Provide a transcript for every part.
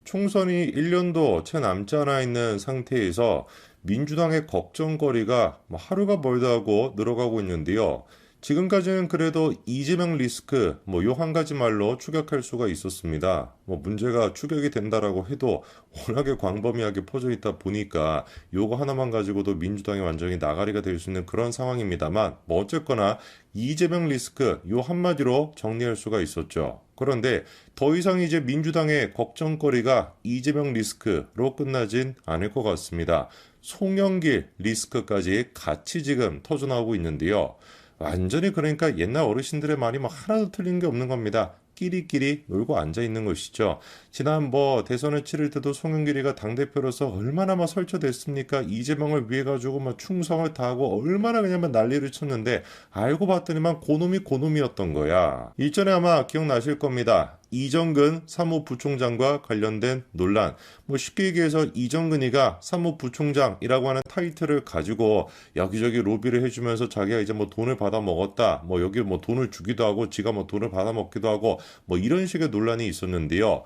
총선이 1년도 채 남지 않아 있는 상태에서 민주당의 걱정거리가 하루가 멀다 하고 늘어가고 있는데요. 지금까지는 그래도 이재명 리스크 요 한 가지 말로 추격할 수가 있었습니다. 문제가 추격이 된다라고 해도 워낙에 광범위하게 퍼져 있다 보니까 요거 하나만 가지고도 민주당이 완전히 나가리가 될 수 있는 그런 상황입니다만 어쨌거나 이재명 리스크 요 한마디로 정리할 수가 있었죠. 그런데 더 이상 이제 민주당의 걱정거리가 이재명 리스크로 끝나진 않을 것 같습니다. 송영길 리스크까지 같이 지금 터져나오고 있는데요. 완전히 그러니까 옛날 어르신들의 말이 하나도 틀린 게 없는 겁니다. 끼리끼리 놀고 앉아 있는 것이죠. 지난 대선을 치를 때도 송영길이가 당대표로서 얼마나 설쳐됐습니까? 이재명을 위해 가지고 충성을 다하고 얼마나 그냥 난리를 쳤는데 알고 봤더니만 고놈이 고놈이었던 거야. 일전에 아마 기억나실 겁니다. 이정근 사무부총장과 관련된 논란. 쉽게 얘기해서 이정근이가 사무부총장이라고 하는 타이틀을 가지고 여기저기 로비를 해주면서 자기가 이제 돈을 받아 먹었다. 여기 돈을 주기도 하고 지가 돈을 받아 먹기도 하고 이런 식의 논란이 있었는데요.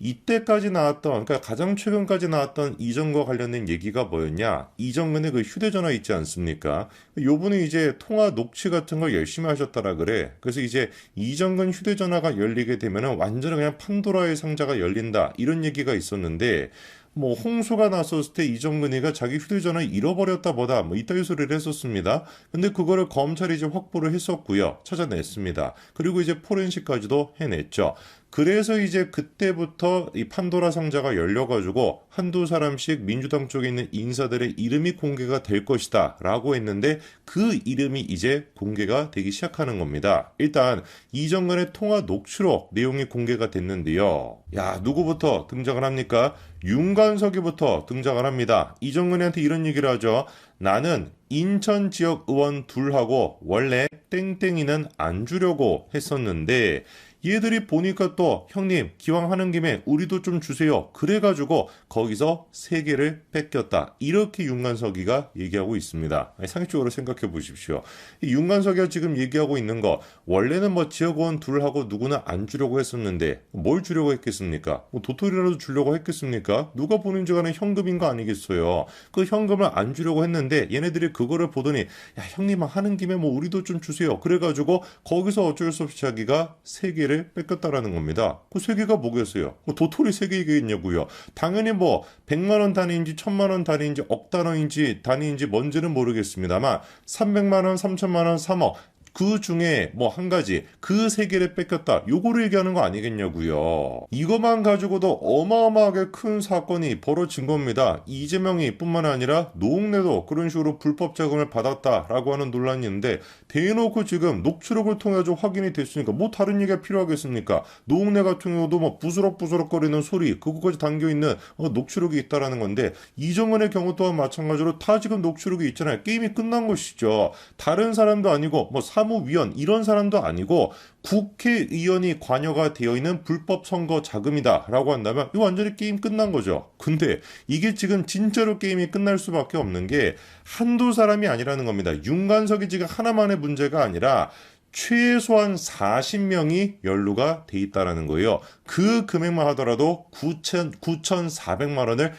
이때까지 나왔던, 그러니까 가장 최근까지 나왔던 이전과 관련된 얘기가 뭐였냐? 이정근의 그 휴대전화 있지 않습니까? 요분이 이제 통화 녹취 같은 걸 열심히 하셨다라 그래. 그래서 이제 이정근 휴대전화가 열리게 되면은 완전히 그냥 판도라의 상자가 열린다. 이런 얘기가 있었는데, 홍수가 났었을 때 이정근이가 자기 휴대전화 잃어버렸다 보다 이따위 소리를 했었습니다. 근데 그거를 검찰이 이제 확보를 했었고요. 찾아냈습니다. 그리고 이제 포렌식까지도 해냈죠. 그래서 이제 그때부터 이 판도라 상자가 열려가지고 한두 사람씩 민주당 쪽에 있는 인사들의 이름이 공개가 될 것이다 라고 했는데 그 이름이 이제 공개가 되기 시작하는 겁니다. 일단 이정근의 통화 녹취록 내용이 공개가 됐는데요. 야, 누구부터 등장을 합니까? 윤관석이부터 등장을 합니다. 이정근이한테 이런 얘기를 하죠. 나는 인천 지역 의원 둘하고 원래 땡땡이는 안 주려고 했었는데 얘들이 보니까 또 형님 기왕 하는 김에 우리도 좀 주세요. 그래가지고 거기서 3개를 뺏겼다. 이렇게 윤관석이가 얘기하고 있습니다. 상식적으로 생각해 보십시오. 이 윤관석이가 지금 얘기하고 있는 거 원래는 지역의원 둘하고 누구나 안 주려고 했었는데 뭘 주려고 했겠습니까? 도토리라도 주려고 했겠습니까? 누가 보는지 간에 현금인 거 아니겠어요. 그 현금을 안 주려고 했는데 얘네들이 그거를 보더니 야 형님 하는 김에 우리도 좀 주세요. 그래가지고 거기서 어쩔 수 없이 자기가 3개를 뺏겼다라는 겁니다. 그 3개가 뭐겠어요? 도토리 3개이겠냐고요. 당연히 100만 원 단위인지 1000만 원 단위인지 억 단위인지 뭔지는 모르겠습니다만 300만 원, 3천만 원, 3억 그 중에 한 가지 그 3개를 뺏겼다. 요거를 얘기하는 거 아니겠냐고요. 이것만 가지고도 어마어마하게 큰 사건이 벌어진 겁니다. 이재명이 뿐만 아니라 노웅래도 그런 식으로 불법 자금을 받았다라고 하는 논란이 있는데 대놓고 지금 녹취록을 통해 확인이 됐으니까 다른 얘기가 필요하겠습니까? 노웅래 같은 경우도 부스럭부스럭거리는 소리 그거까지 담겨있는 녹취록이 있다라는 건데 이정은의 경우 또한 마찬가지로 다 지금 녹취록이 있잖아요. 게임이 끝난 것이죠. 다른 사람도 아니고 사무위원 이런 사람도 아니고 국회의원이 관여가 되어 있는 불법 선거 자금이다 라고 한다면 이거 완전히 게임 끝난 거죠. 근데 이게 지금 진짜로 게임이 끝날 수밖에 없는 게 한두 사람이 아니라는 겁니다. 윤관석이 지금 하나만의 문제가 아니라 최소한 40명이 연루가 돼 있다라는 거예요. 그 금액만 하더라도 9,400만 원을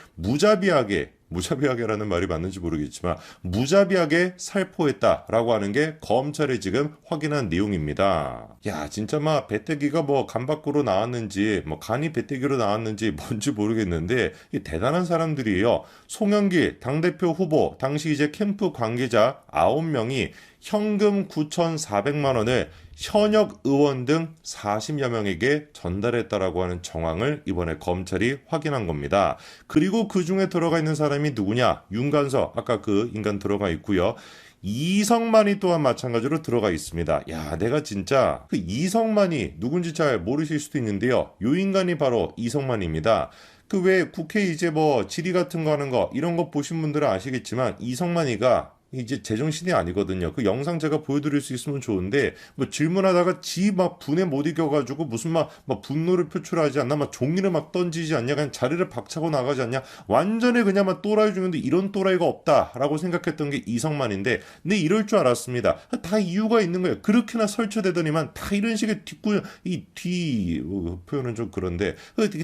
무자비하게라는 말이 맞는지 모르겠지만 무자비하게 살포했다라고 하는 게 검찰이 지금 확인한 내용입니다. 야 진짜 배때기가 간 밖으로 나왔는지 간이 배때기로 나왔는지 뭔지 모르겠는데 대단한 사람들이에요. 송영길 당대표 후보 당시 이제 캠프 관계자 9명이 현금 9,400만 원을 현역 의원 등 40여 명에게 전달했다라고 하는 정황을 이번에 검찰이 확인한 겁니다. 그리고 그 중에 들어가 있는 사람이 누구냐? 윤관석, 아까 그 인간 들어가 있고요. 이성만이 또한 마찬가지로 들어가 있습니다. 야, 내가 진짜 그 이성만이 누군지 잘 모르실 수도 있는데요. 요 인간이 바로 이성만입니다. 그 왜 국회 이제 질의 같은 거 하는 거 이런 거 보신 분들은 아시겠지만 이성만이가 이제 제정신이 아니거든요. 그 영상 제가 보여드릴 수 있으면 좋은데 뭐 질문하다가 지 막 분에 못 이겨가지고 무슨 막 분노를 표출하지 않나, 막 종이를 막 던지지 않냐, 그냥 자리를 박차고 나가지 않냐, 완전히 그냥 막 또라이 중인데 이런 또라이가 없다라고 생각했던 게 이성만인데, 근데 이럴 줄 알았습니다. 다 이유가 있는 거예요. 그렇게나 설치되더니만 다 이런 식의 이뒤 표현은 좀 그런데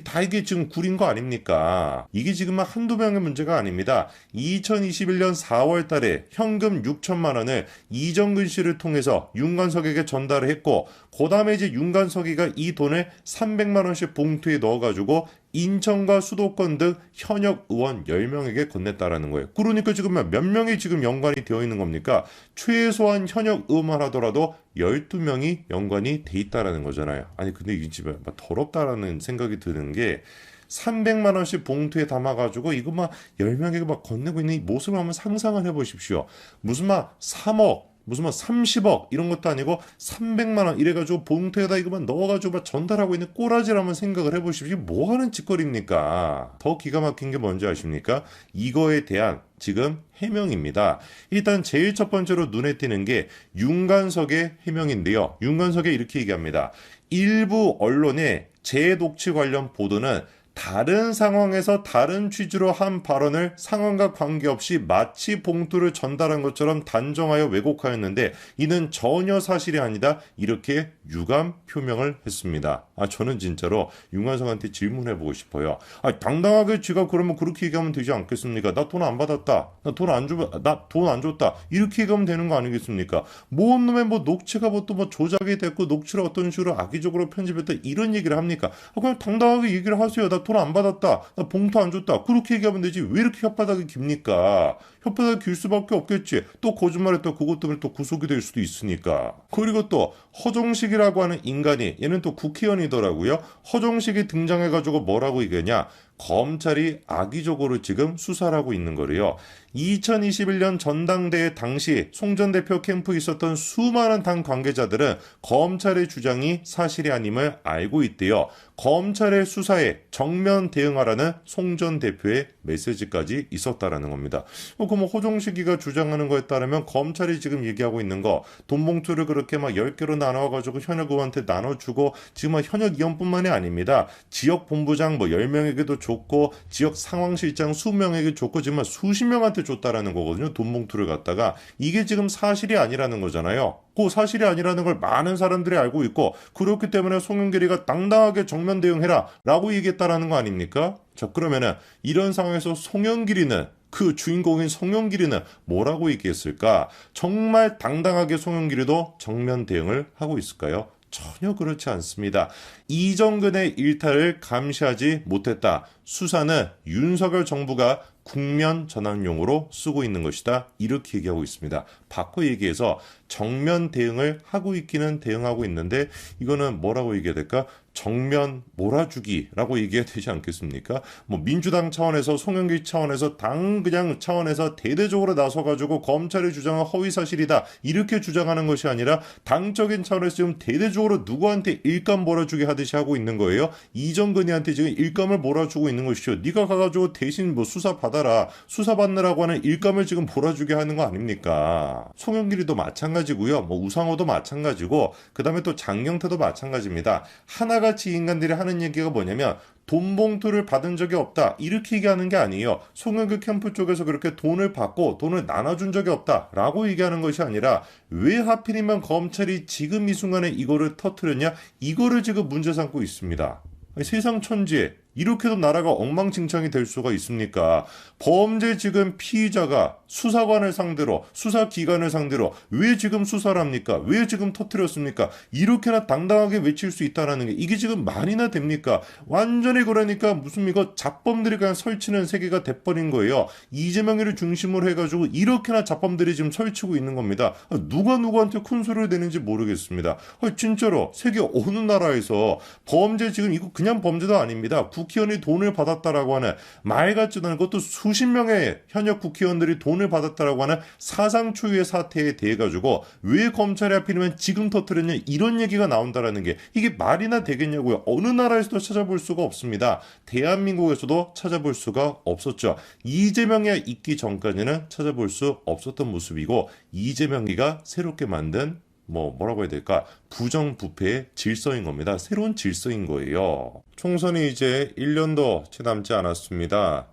다 이게 지금 구린 거 아닙니까? 이게 지금 막 한두 명의 문제가 아닙니다. 2021년 4월 달에 현금 6천만 원을 이정근 씨를 통해서 윤관석에게 전달을 했고, 그 다음에 이제 윤관석이가 이 돈을 300만 원씩 봉투에 넣어가지고 인천과 수도권 등 현역 의원 10명에게 건넸다라는 거예요. 그러니까 지금 몇 명이 지금 연관이 되어 있는 겁니까? 최소한 현역 의원만 하더라도 12명이 연관이 돼 있다라는 거잖아요. 아니 근데 이 집에 막 더럽다라는 생각이 드는 게, 300만 원씩 봉투에 담아가지고 이거 막 10명에게 막 건네고 있는 이 모습을 한번 상상을 해보십시오. 무슨 막 3억, 무슨 막 30억 이런 것도 아니고 300만 원 이래가지고 봉투에다 이거만 넣어가지고 막 전달하고 있는 꼬라지를 한번 생각을 해보십시오. 뭐 하는 짓거리입니까? 더 기가 막힌 게 뭔지 아십니까? 이거에 대한 지금 해명입니다. 일단 제일 첫 번째로 눈에 띄는 게 윤관석의 해명인데요. 윤관석이 이렇게 얘기합니다. 일부 언론의 재독취 관련 보도는 다른 상황에서 다른 취지로 한 발언을 상황과 관계없이 마치 봉투를 전달한 것처럼 단정하여 왜곡하였는데 이는 전혀 사실이 아니다, 이렇게 유감 표명을 했습니다. 저는 진짜로 윤관석한테 질문해보고 싶어요. 당당하게 지가 그러면 그렇게 얘기하면 되지 않겠습니까? 나 돈 안 받았다, 나 돈 안 줬다, 이렇게 얘기하면 되는 거 아니겠습니까? 뭔 놈의 뭐 녹취가 또 조작이 됐고 녹취를 어떤 식으로 악의적으로 편집했다, 이런 얘기를 합니까? 그냥 당당하게 얘기를 하세요. 나 돈 안 받았다, 나 봉투 안 줬다, 그렇게 얘기하면 되지 왜 이렇게 혓바닥이 깁니까? 혓바닥이 길 수밖에 없겠지. 또 거짓말했다, 그것 때문에 또 구속이 될 수도 있으니까. 그리고 또 허종식이라고 하는 인간이, 얘는 또 국회의원이더라고요. 허종식이 등장해가지고 뭐라고 얘기하냐, 검찰이 악의적으로 지금 수사를 하고 있는 거래요. 2021년 전당대회 당시 송 전 대표 캠프에 있었던 수많은 당 관계자들은 검찰의 주장이 사실이 아님을 알고 있대요. 검찰의 수사에 정면 대응하라는 송 전 대표의 메시지까지 있었다라는 겁니다. 그럼 호종식이가 주장하는 거에 따르면 검찰이 지금 얘기하고 있는 거, 돈 봉투를 그렇게 막 10개로 나눠가지고 현역 의원한테 나눠주고, 지금 현역 의원뿐만이 아닙니다. 지역 본부장 10명에게도 줬고, 지역 상황실장 수명에게 줬고, 지금 수십 명한테 줬다라는 거거든요. 돈 봉투를 갖다가. 이게 지금 사실이 아니라는 거잖아요. 그 사실이 아니라는 걸 많은 사람들이 알고 있고, 그렇기 때문에 송영길이가 당당하게 정면 대응해라 라고 얘기했다라는 거 아닙니까? 자, 그러면은 이런 상황에서 송영길이는, 그 주인공인 송영길이는 뭐라고 얘기했을까? 정말 당당하게 송영길이도 정면 대응을 하고 있을까요? 전혀 그렇지 않습니다. 이정근의 일탈을 감시하지 못했다. 수사는 윤석열 정부가 국면 전환용으로 쓰고 있는 것이다, 이렇게 얘기하고 있습니다. 바꿔 얘기해서 정면 대응을 하고 있기는 대응하고 있는데, 이거는 뭐라고 얘기해야 될까? 정면 몰아주기라고 얘기해야 되지 않겠습니까? 민주당 차원에서, 송영길 차원에서, 당 그냥 차원에서 대대적으로 나서가지고 검찰의 주장은 허위사실이다, 이렇게 주장하는 것이 아니라 당적인 차원에서 지금 대대적으로 누구한테 일감 몰아주기 하듯이 하고 있는 거예요. 이정근이한테 지금 일감을 몰아주고 있는 것이죠. 네가 가가지고 대신 수사 받아라, 수사 받느라고 하는 일감을 지금 몰아주게 하는 거 아닙니까? 송영길이도 마찬가지고요. 우상호도 마찬가지고, 그 다음에 또 장경태도 마찬가지입니다. 하나같이 인간들이 하는 얘기가 뭐냐면, 돈 봉투를 받은 적이 없다, 이렇게 얘기하는 게 아니에요. 송영길 캠프 쪽에서 그렇게 돈을 받고 돈을 나눠준 적이 없다 라고 얘기하는 것이 아니라, 왜 하필이면 검찰이 지금 이 순간에 이거를 터뜨렸냐, 이거를 지금 문제 삼고 있습니다. 세상 천지에 이렇게도 나라가 엉망진창이 될 수가 있습니까? 범죄 지금 피의자가 수사관을 상대로, 수사기관을 상대로 왜 지금 수사를 합니까? 왜 지금 터뜨렸습니까? 이렇게나 당당하게 외칠 수 있다는 게 이게 지금 말이나 됩니까? 완전히 그러니까 무슨 이거 잡범들이 그냥 설치는 세계가 돼버린 거예요. 이재명이를 중심으로 해가지고 이렇게나 잡범들이 지금 설치고 있는 겁니다. 누가 누구한테 큰 소리를 내는지 모르겠습니다. 진짜로 세계 어느 나라에서 범죄 지금 이거 그냥 범죄도 아닙니다. 국회의원이 돈을 받았다라고 하는 말 같지도 않은 것도 수십 명의 현역 국회의원들이 돈을 받았다라고 하는 사상 초유의 사태에 대해 가지고 왜 검찰이 하필이면 지금 터뜨렸냐 이런 얘기가 나온다라는 게 이게 말이나 되겠냐고요. 어느 나라에서도 찾아볼 수가 없습니다. 대한민국에서도 찾아볼 수가 없었죠. 이재명이 있기 전까지는 찾아볼 수 없었던 모습이고 이재명이가 새롭게 만든 뭐라고 해야 될까? 부정부패의 질서인 겁니다. 새로운 질서인 거예요. 총선이 이제 1년도 채 남지 않았습니다.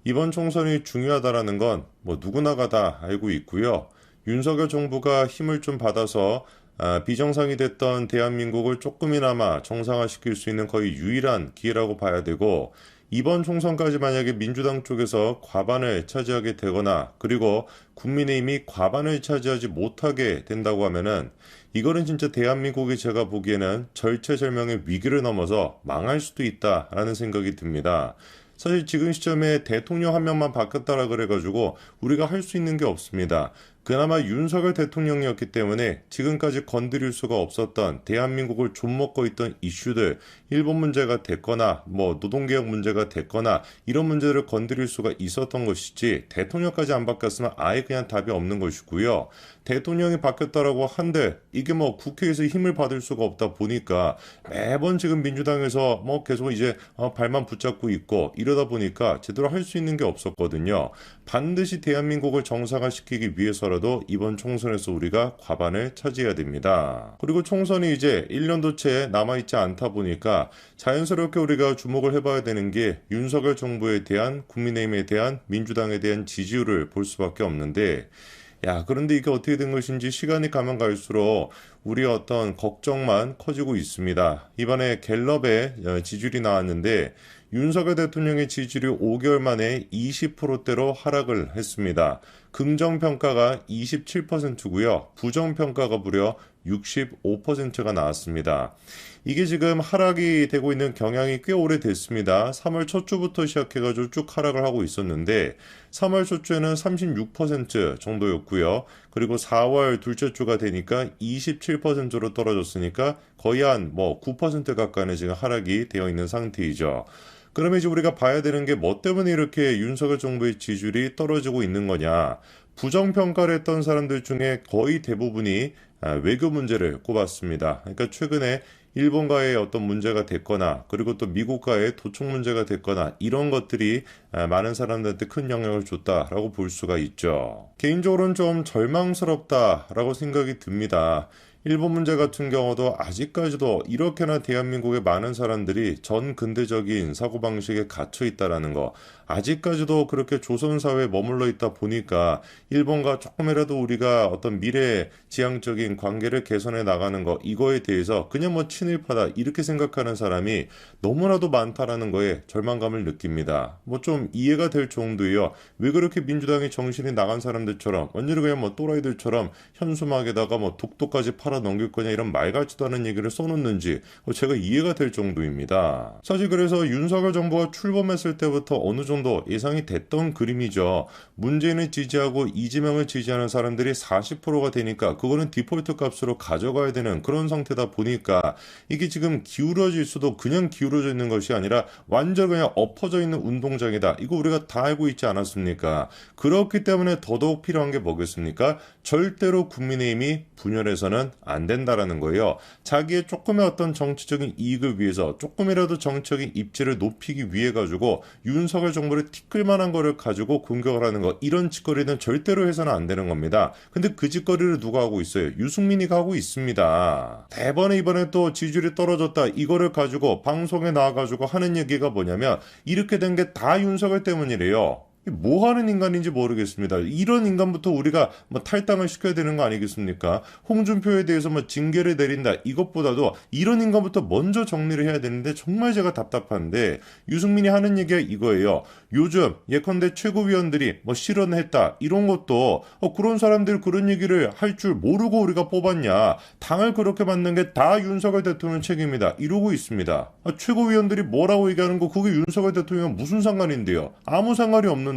이번 총선이 중요하다라는 건 누구나가 다 알고 있고요. 윤석열 정부가 힘을 좀 받아서 비정상이 됐던 대한민국을 조금이나마 정상화시킬 수 있는 거의 유일한 기회라고 봐야 되고 이번 총선까지 만약에 민주당 쪽에서 과반을 차지하게 되거나 그리고 국민의힘이 과반을 차지하지 못하게 된다고 하면은 이거는 진짜 대한민국이 제가 보기에는 절체절명의 위기를 넘어서 망할 수도 있다라는 생각이 듭니다. 사실 지금 시점에 대통령 한 명만 바뀌었다라 그래가지고 우리가 할 수 있는 게 없습니다. 그나마 윤석열 대통령이었기 때문에 지금까지 건드릴 수가 없었던 대한민국을 좀먹고 있던 이슈들, 일본 문제가 됐거나 노동개혁 문제가 됐거나 이런 문제를 건드릴 수가 있었던 것이지 대통령까지 안 바뀌었으면 아예 그냥 답이 없는 것이고요. 대통령이 바뀌었다라고 한들 이게 국회에서 힘을 받을 수가 없다 보니까 매번 지금 민주당에서 계속 이제 발만 붙잡고 있고 이러다 보니까 제대로 할 수 있는 게 없었거든요. 반드시 대한민국을 정상화시키기 위해서라도 이번 총선에서 우리가 과반을 차지해야 됩니다. 그리고 총선이 이제 1년도 채 남아있지 않다 보니까 자연스럽게 우리가 주목을 해봐야 되는 게 윤석열 정부에 대한 국민의힘에 대한 민주당에 대한 지지율을 볼 수밖에 없는데 그런데 이게 어떻게 된 것인지 시간이 가면 갈수록 우리의 어떤 걱정만 커지고 있습니다. 이번에 갤럽의 지지율이 나왔는데 윤석열 대통령의 지지율이 5개월 만에 20%대로 하락을 했습니다. 긍정평가가 27%고요. 부정평가가 무려 65%가 나왔습니다. 이게 지금 하락이 되고 있는 경향이 꽤 오래됐습니다. 3월 첫 주부터 시작해가지고 쭉 하락을 하고 있었는데 3월 첫 주에는 36% 정도였고요. 그리고 4월 둘째 주가 되니까 27%로 떨어졌으니까 거의 한 9% 가까이는 지금 하락이 되어 있는 상태이죠. 그러면 이제 우리가 봐야 되는 게 때문에 이렇게 윤석열 정부의 지지율이 떨어지고 있는 거냐. 부정평가를 했던 사람들 중에 거의 대부분이 외교 문제를 꼽았습니다. 그러니까 최근에 일본과의 어떤 문제가 됐거나 그리고 또 미국과의 도청 문제가 됐거나 이런 것들이 많은 사람들한테 큰 영향을 줬다라고 볼 수가 있죠. 개인적으로는 좀 절망스럽다라고 생각이 듭니다. 일본 문제 같은 경우도 아직까지도 이렇게나 대한민국의 많은 사람들이 전 근대적인 사고방식에 갇혀 있다라는 거, 아직까지도 그렇게 조선사회에 머물러 있다 보니까 일본과 조금이라도 우리가 어떤 미래 지향적인 관계를 개선해 나가는 거, 이거에 대해서 그냥 친일파다 이렇게 생각하는 사람이 너무나도 많다라는 거에 절망감을 느낍니다. 좀 이해가 될 정도예요. 왜 그렇게 민주당이 정신이 나간 사람들처럼 완전히 그냥 또라이들처럼 현수막에다가 독도까지 팔아 넘길 거냐 이런 말 같지도 않은 얘기를 써놓는지 제가 이해가 될 정도입니다. 사실 그래서 윤석열 정부가 출범했을 때부터 어느 정도 예상이 됐던 그림이죠. 문재인을 지지하고 이재명을 지지하는 사람들이 40%가 되니까 그거는 디폴트 값으로 가져가야 되는 그런 상태다 보니까 이게 지금 기울어질 수도 그냥 기울어져 있는 것이 아니라 완전 그냥 엎어져 있는 운동장이다. 이거 우리가 다 알고 있지 않았습니까? 그렇기 때문에 더더욱 필요한 게 뭐겠습니까? 절대로 국민의힘이 분열해서는 안 된다라는 거예요. 자기의 조금의 어떤 정치적인 이익을 위해서 조금이라도 정치적인 입지를 높이기 위해 가지고 윤석열 정부를 티끌만한 거를 가지고 공격을 하는 거, 이런 짓거리는 절대로 해서는 안 되는 겁니다. 근데 그 짓거리를 누가 하고 있어요? 유승민이가 하고 있습니다. 대번에 이번에 또 지지율이 떨어졌다 이거를 가지고 방송에 나와가지고 하는 얘기가 뭐냐면 이렇게 된 게 다 윤석열 때문이래요. 뭐 하는 인간인지 모르겠습니다. 이런 인간부터 우리가 탈당을 시켜야 되는 거 아니겠습니까? 홍준표에 대해서 징계를 내린다 이것보다도 이런 인간부터 먼저 정리를 해야 되는데 정말 제가 답답한데 유승민이 하는 얘기가 이거예요. 요즘 예컨대 최고위원들이 실언했다 이런 것도 그런 사람들 그런 얘기를 할 줄 모르고 우리가 뽑았냐. 당을 그렇게 만든 게 다 윤석열 대통령 책임이다 이러고 있습니다. 최고위원들이 뭐라고 얘기하는 거 그게 윤석열 대통령과 무슨 상관인데요. 아무 상관이 없는.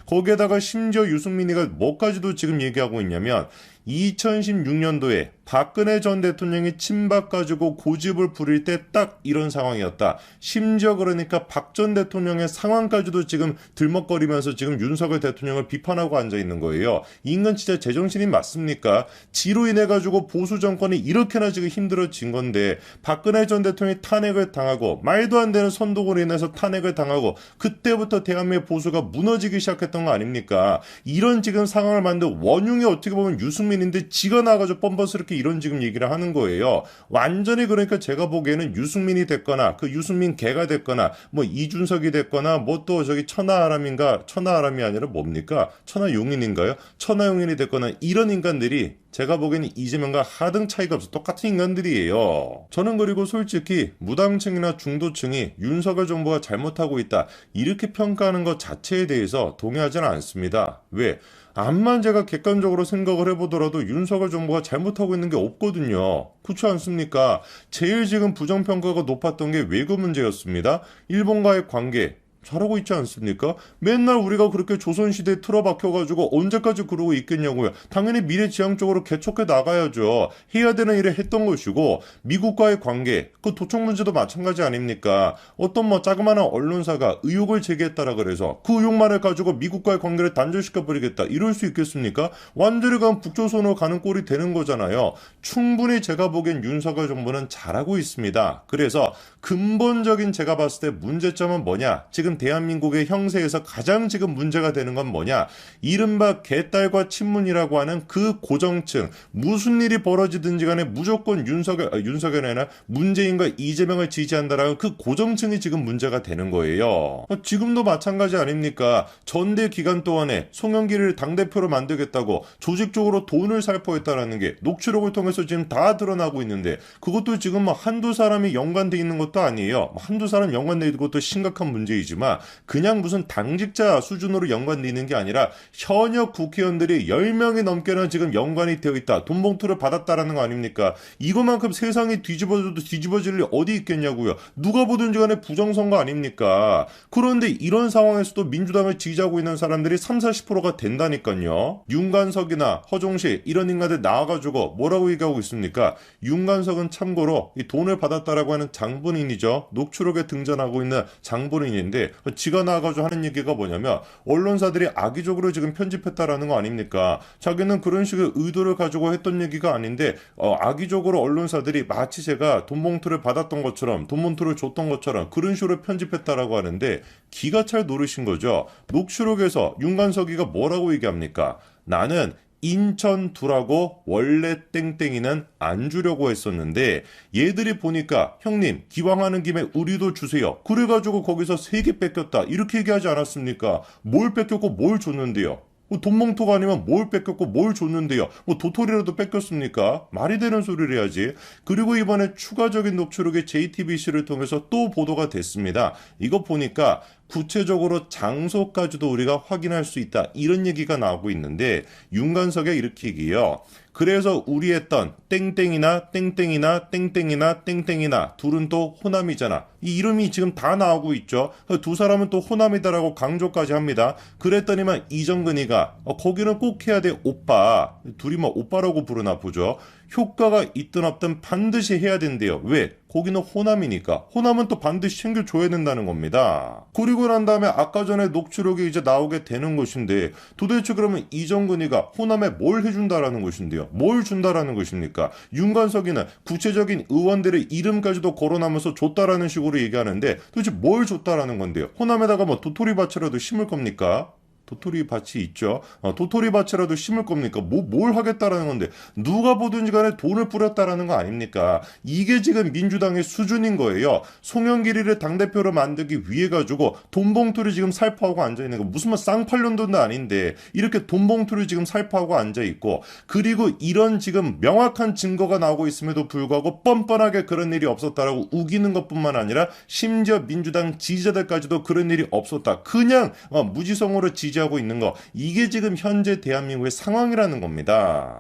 거기에다가 심지어 유승민이가 뭐까지도 지금 얘기하고 있냐면 2016년도에 박근혜 전 대통령이 친박 가지고 고집을 부릴 때 딱 이런 상황이었다. 심지어 그러니까 박 전 대통령의 상황까지도 지금 들먹거리면서 지금 윤석열 대통령을 비판하고 앉아 있는 거예요. 인간 진짜 제정신이 맞습니까? 지로 인해 가지고 보수 정권이 이렇게나 지금 힘들어진 건데 박근혜 전 대통령이 탄핵을 당하고 말도 안 되는 선동으로 인해서 탄핵을 당하고 그때부터 대한민국 보수가 무너지기 시작했던 거 아닙니까? 이런 지금 상황을 만든 원흉이 어떻게 보면 유승민인데 지가 나가지고 뻔뻔스럽게 이런 지금 얘기를 하는 거예요. 완전히 그러니까 제가 보기에는 유승민이 됐거나 그 유승민 개가 됐거나 뭐 이준석이 됐거나 뭐 또 저기 천하아람이 아니라 뭡니까? 천하용인인가요? 천하용인이 됐거나 이런 인간들이 제가 보기에는 이재명과 하등 차이가 없어 똑같은 인간들이에요. 저는 그리고 솔직히 무당층이나 중도층이 윤석열 정부가 잘못하고 있다 이렇게 평가하는 것 자체에 대해서 동의하지는 않습니다. 왜? 암만 제가 객관적으로 생각을 해보더라도 윤석열 정부가 잘못하고 있는 게 없거든요. 그렇지 않습니까? 제일 지금 부정평가가 높았던 게 외교 문제였습니다. 일본과의 관계 잘하고 있지 않습니까? 맨날 우리가 그렇게 조선시대에 틀어박혀가지고 언제까지 그러고 있겠냐고요. 당연히 미래지향적으로 개척해 나가야죠. 해야 되는 일을 했던 것이고 미국과의 관계, 그 도청 문제도 마찬가지 아닙니까? 어떤 뭐 자그마한 언론사가 의혹을 제기했다라 그래서 그 의혹만을 가지고 미국과의 관계를 단절시켜버리겠다. 이럴 수 있겠습니까? 완전히 그냥 북조선으로 가는 꼴이 되는 거잖아요. 충분히 제가 보기엔 윤석열 정부는 잘하고 있습니다. 그래서 근본적인 제가 봤을 때 문제점은 뭐냐? 지금 대한민국의 형세에서 가장 지금 문제가 되는 건 뭐냐? 이른바 개딸과 친문이라고 하는 그 고정층, 무슨 일이 벌어지든지 간에 무조건 윤석열이 아니라 문재인과 이재명을 지지한다라는 그 고정층이 지금 문제가 되는 거예요. 지금도 마찬가지 아닙니까? 전대 기간 동안에 송영길을 당대표로 만들겠다고 조직적으로 돈을 살포했다라는 게 녹취록을 통해서 지금 다 드러나고 있는데 그것도 지금 뭐 한두 사람이 연관돼 있는 것도 아니에요. 한두 사람 연관돼 있는 것도 심각한 문제이지만 그냥 무슨 당직자 수준으로 연관돼 있는 게 아니라 현역 국회의원들이 10명이 넘게나 지금 연관이 되어 있다. 돈 봉투를 받았다라는 거 아닙니까? 이거만큼 세상이 뒤집어져도 뒤집어질 일 어디 있겠냐고요. 누가 보든지 간에 부정선거 아닙니까? 그런데 이런 상황에서도 민주당을 지지하고 있는 사람들이 30-40%가 된다니까요. 윤관석이나 허종실 이런 인간들 나와가지고 뭐라고 얘기하고 있습니까? 윤관석은 참고로 이 돈을 받았다라고 하는 장본인이죠. 녹취록에 등장하고 있는 장본인인데 지가 나와가지고 하는 얘기가 뭐냐면 언론사들이 악의적으로 지금 편집했다라는 거 아닙니까? 자기는 그런 식의 의도를 가지고 했던 얘기가 아닌데 악의적으로 언론사들이 마치 제가 돈 봉투를 받았던 것처럼 돈 봉투를 줬던 것처럼 그런 식으로 편집했다라고 하는데 기가 찰 노릇인 거죠. 녹취록에서 윤관석이가 뭐라고 얘기합니까? 나는 인천 두라고 원래 땡땡이는 안 주려고 했었는데 얘들이 보니까 형님 기왕하는 김에 우리도 주세요. 그래가지고 거기서 3개 뺏겼다. 이렇게 얘기하지 않았습니까? 뭘 뺏겼고 뭘 줬는데요? 돈 봉투가 아니면 뭘 뺏겼고 뭘 줬는데요. 뭐 도토리라도 뺏겼습니까? 말이 되는 소리를 해야지. 그리고 이번에 추가적인 녹취록이 JTBC를 통해서 또 보도가 됐습니다. 이거 보니까 구체적으로 장소까지도 우리가 확인할 수 있다. 이런 얘기가 나오고 있는데 윤관석이 이렇게 얘기해요. 그래서 우리 했던 땡땡이나 땡땡이나 땡땡이나 땡땡이나 둘은 또 호남이잖아. 이 이름이 지금 다 나오고 있죠. 두 사람은 또 호남이다라고 강조까지 합니다. 그랬더니만 이정근이가 거기는 꼭 해야 돼 오빠. 둘이 뭐 오빠라고 부르나 보죠. 효과가 있든 없든 반드시 해야 된대요. 왜? 거기는 호남이니까. 호남은 또 반드시 챙겨줘야 된다는 겁니다. 그리고 난 다음에 아까 전에 녹취록이 이제 나오게 되는 것인데 도대체 그러면 이정근이가 호남에 뭘 해준다라는 것인데요. 뭘 준다라는 것입니까? 윤관석이는 구체적인 의원들의 이름까지도 거론하면서 줬다라는 식으로 얘기하는데 도대체 뭘 줬다라는 건데요. 호남에다가 뭐 도토리밭이라도 심을 겁니까? 도토리 밭이 있죠. 도토리 밭이라도 심을 겁니까? 뭘 하겠다라는 건데 누가 보든지 간에 돈을 뿌렸다라는 거 아닙니까? 이게 지금 민주당의 수준인 거예요. 송영길이를 당대표로 만들기 위해 가지고 돈 봉투를 지금 살포하고 앉아있는 거 무슨 뭐 쌍팔년도도 아닌데 이렇게 돈 봉투를 지금 살포하고 앉아있고 그리고 이런 지금 명확한 증거가 나오고 있음에도 불구하고 뻔뻔하게 그런 일이 없었다라고 우기는 것뿐만 아니라 심지어 민주당 지지자들까지도 그런 일이 없었다. 그냥 무지성으로 지지하고 있는 거 이게 지금 현재 대한민국의 상황이라는 겁니다.